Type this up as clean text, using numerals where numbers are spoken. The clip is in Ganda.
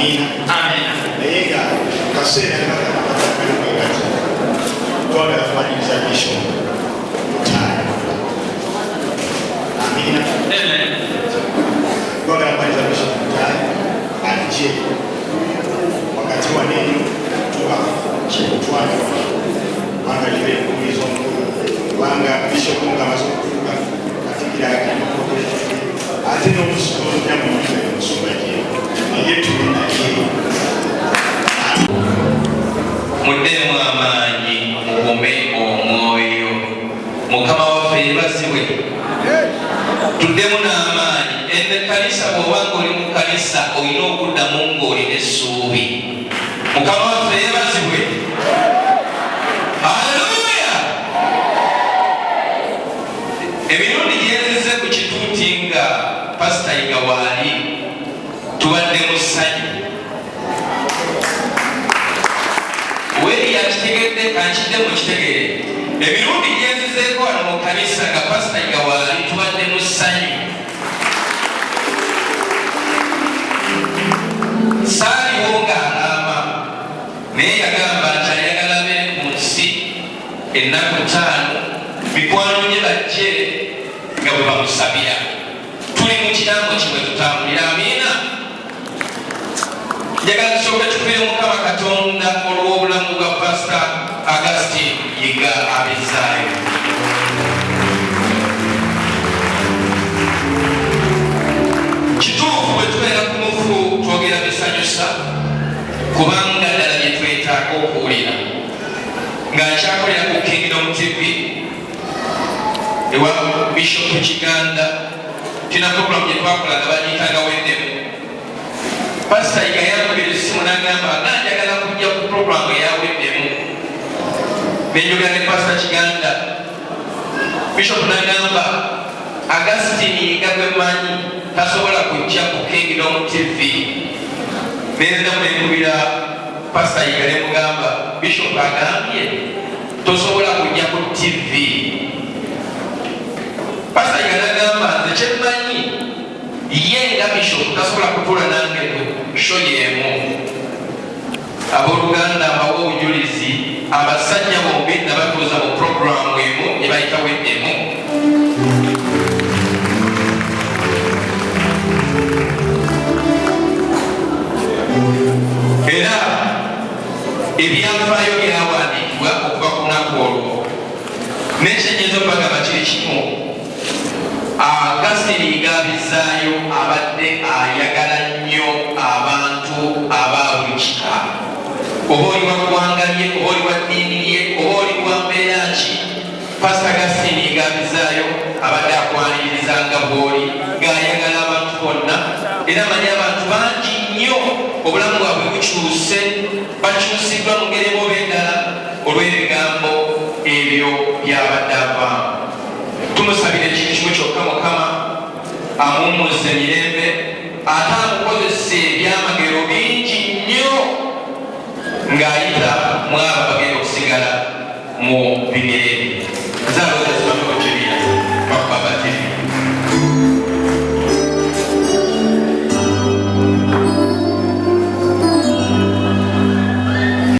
Amina. Amina. Nayenga kasera nakakati twagala kumaliriza bisho mutaano. Amina. Amen. Twagala kumaliriza bisho mutaano anje wakati wa neno tuba kikutwala wanga libe kumizo wanga bisho kunga masokuka katikira ate n'omusulo nyamuliza omusumba kye naye tulina ye muddemu amaanyi mugume omwoyo mukama waffe yeebazibwe tuddemu n'amaanyi ekkanisa bw'obanga oli mu kkanisa olina okuddamu ng'olina essuubi mukama waffe yeebazibwe haleluya emirundi gyenzize ku kituuti nga pasita yiga waali tubadde mu ssanyu weri yakitegedde kankidde mu kitegere emirundi gyenzizeeko wano mu kanisa nga pasita yiga waali tubadde mu ssanyu saaliwo ng'alaama naye yagamba nti ayagala beere ku nsi ennaku 5 mikwano gye bajje nga bwe bamusabira tuli mu kigambo kimwe tutambulira. Amiina. njagala tusooke tukubire mukama katonda olw'obulamu bwa pasita Augustine Yiga Abizaayo. Kituufu bwe tubeera ku mufu twogera bisanyusa kubanga ddala bye twetaaga okuwulira ng'akyakolera ku Kingdom TV ewa Bishop Kiganda tina program gye twakolaga bagiyitaga weddemu. Pasita Yiga yankubira essimu n'agamba nga njagala kujja ku program eyaweddemu nenjogera ne Pasita Kiganda. Bishop n'agamba Augustine Yiga gwe mmanyi tasobola kujja ku Kingdom TV. Nenziramu nenkubira Pasita Yiga ne mugamba Bishop agambye tosobola kujja ku TV. Pasita Yiga n'agamba nze kyemmanyi ye nga Bishop tasobola kutuula nange ku show y'emu. Abooluganda abawa obujulizi abasajja bombi nabatuuza mu programu emu gye bayita weddemu. Era ebyafaayo byawandiikibwa okuva ku lunaku olwo n'ekyenyiza okubagamba kiri kimu. Augustine Yiga Abizaayo abadde ayagala nnyo abantu aba buli kika, oba oli wa ggwanga lye, oba oli wa ddiini lye, oba oli wa mbeera ki. Pasita Augustine Yiga Abizaayo abadde akwaniriza nga bw'oli ng'ayagala abantu bonna, era amanyi abantu bangi nnyo obulamu bwabwe bukyuse, bakyusiddwa mu ngeri oba endala olw'ebigambo ebyo byabadde avaamu. Tumusabire ekintu kimu kyokka Mukama amuwummuze mirembe ate amukozesa ebyamagero bingi nnyo ng'ayita mu abo abagenda okusigala mu bimirembe.